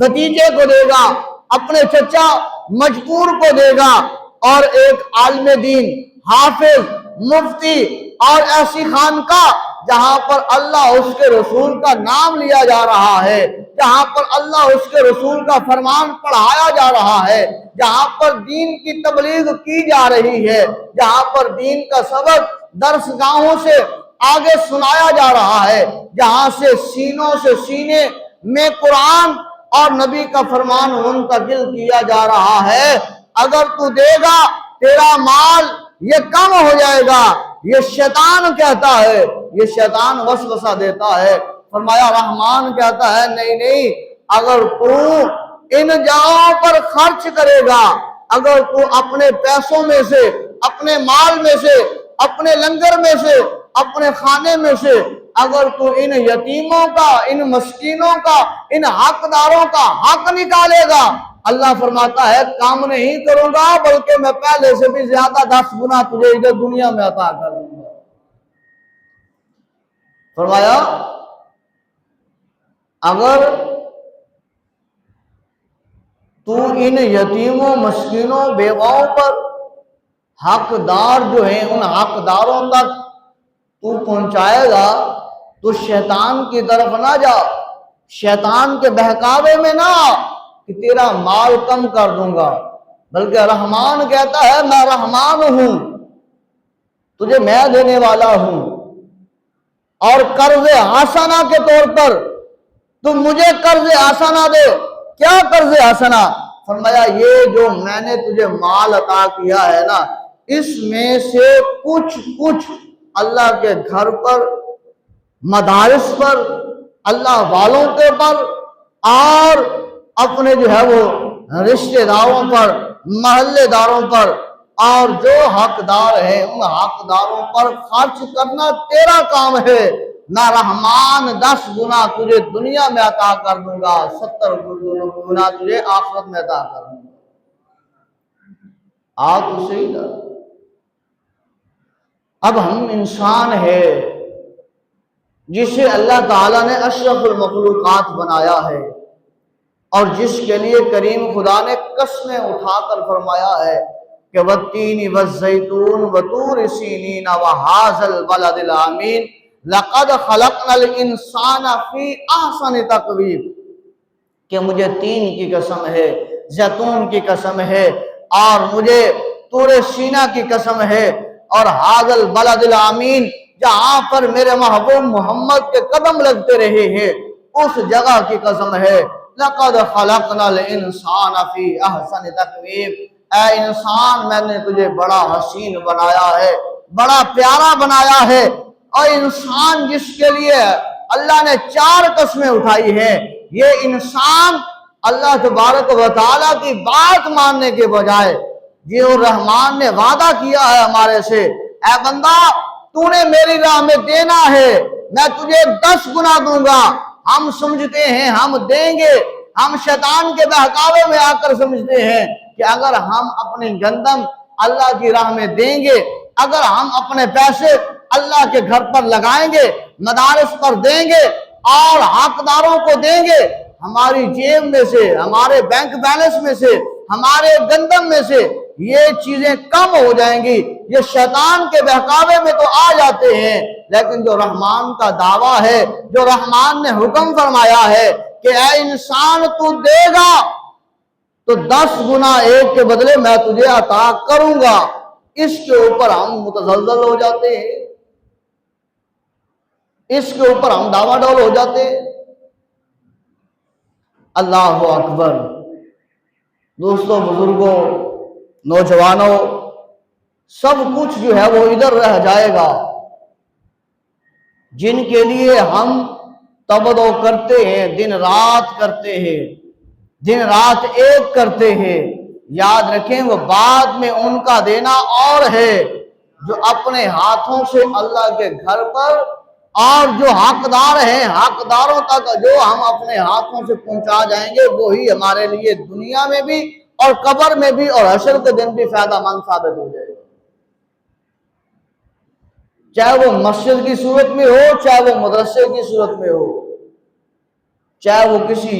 بھتیجے کو دے گا، اپنے چچا مجبور کو دے گا، اور ایک عالم دین، حافظ، مفتی اور ایسی خانقاہ جہاں پر اللہ اس کے رسول کا نام لیا جا رہا ہے، جہاں پر اللہ اس کے رسول کا فرمان پڑھایا جا رہا ہے، جہاں پر دین کی تبلیغ کی جا رہی ہے، جہاں پر دین کا سبق درس گاہوں سے آگے سنایا جا رہا ہے، جہاں سے سینوں سے سینے میں قرآن اور نبی کا فرمان منتقل کیا جا رہا ہے، اگر تو دے گا تیرا مال یہ کم ہو جائے گا۔ یہ شیطان کہتا ہے، یہ شیطان وسوسہ دیتا ہے۔ فرمایا رحمان کہتا ہے نہیں نہیں، اگر تو ان جگہوں پر خرچ کرے گا، اگر تو اپنے پیسوں میں سے، اپنے مال میں سے، اپنے لنگر میں سے، اپنے کھانے میں سے اگر تو ان یتیموں کا، ان مسکینوں کا، ان حقداروں کا حق نکالے گا، اللہ فرماتا ہے کام نہیں کروں گا، بلکہ میں پہلے سے بھی زیادہ 10 گنا تجھے ادھر دنیا میں عطا کر دوں گا۔ فرمایا اگر تو ان یتیموں، مسکینوں، بیواؤں پر حقدار جو ہیں ان حقداروں تک تو پہنچائے گا تو شیطان کی طرف نہ جا، شیطان کے بہکاوے میں نہ کہ تیرا مال کم کر دوں گا، بلکہ رحمان کہتا ہے میں رحمان ہوں، تجھے میں دینے والا ہوں، اور قرض حسنہ کے طور پر تم مجھے قرض حسنہ دے۔ کیا قرض حسنہ؟ فرمایا یہ جو میں نے تجھے مال عطا کیا ہے نا، اس میں سے کچھ اللہ کے گھر پر، مدارس پر، اللہ والوں کے پر، اور اپنے جو ہے وہ رشتہ داروں پر، محلے داروں پر، اور جو حقدار ہیں ان حقداروں پر خرچ کرنا تیرا کام ہے۔ میں رحمان 10 گنا تجھے دنیا میں عطا کر دوں گا، 70 گنا تجھے آخرت میں عطا کر دوں گا۔ آپ اسے ہی نا، اب ہم انسان ہے جسے اللہ تعالیٰ نے اشرف المخلوقات بنایا ہے، اور جس کے لیے کریم خدا نے قسمیں اٹھا کر فرمایا ہے کہ والتین والزیتون وطور سینین وہذا البلد الامین لقد خلقنا الانسان فی احسن تقویم، کہ مجھے تین کی قسم ہے، زیتون کی قسم ہے، اور مجھے طور سینا کی قسم ہے، اور ھذا البلد الامین جہاں پر میرے محبوب محمد کے قدم لگتے رہے ہیں اس جگہ کی قسم ہے۔ لقد خلقنا الانسان فی احسن تقویم، اے انسان میں نے تجھے بڑا حسین بنایا ہے، بڑا پیارا بنایا ہے۔ اور انسان جس کے لیے اللہ نے 4 قسمیں اٹھائی ہیں، یہ انسان اللہ تبارک و تعالیٰ کی بات ماننے کے بجائے جو رحمان نے وعدہ کیا ہے ہمارے سے، اے بندہ تو نے میری راہ میں دینا ہے، میں تجھے 10 گنا دوں گا۔ ہم سمجھتے ہیں ہم دیں گے، ہم شیطان کے بہکاوے میں آ کر سمجھتے ہیں کہ اگر ہم اپنی گندم اللہ کی راہ میں دیں گے، اگر ہم اپنے پیسے اللہ کے گھر پر لگائیں گے، مدارس پر دیں گے اور حقداروں کو دیں گے، ہماری جیب میں سے، ہمارے بینک بیلنس میں سے، ہمارے گندم میں سے یہ چیزیں کم ہو جائیں گی۔ یہ شیطان کے بہکاوے میں تو آ جاتے ہیں، لیکن جو رحمان کا دعویٰ ہے، جو رحمان نے حکم فرمایا ہے کہ اے انسان تو دے گا تو 10 گنا ایک کے بدلے میں تجھے عطا کروں گا، اس کے اوپر ہم متزلزل ہو جاتے ہیں، اس کے اوپر ہم ڈاواں ڈول ہو جاتے ہیں۔ اللہ اکبر۔ دوستوں، بزرگوں، نوجوانوں، سب کچھ جو ہے وہ ادھر رہ جائے گا۔ جن کے لیے ہم تبدو کرتے ہیں، دن رات کرتے ہیں، دن رات ایک کرتے ہیں، یاد رکھیں وہ بعد میں ان کا دینا اور ہے۔ جو اپنے ہاتھوں سے اللہ کے گھر پر اور جو حقدار ہیں حقداروں تک جو ہم اپنے ہاتھوں سے پہنچا جائیں گے، وہی ہمارے لیے دنیا میں بھی اور قبر میں بھی اور حشر کے دن بھی فائدہ مند ثابت ہو جائے گا، چاہے وہ مسجد کی صورت میں ہو، چاہے وہ مدرسے کی صورت میں ہو، چاہے وہ کسی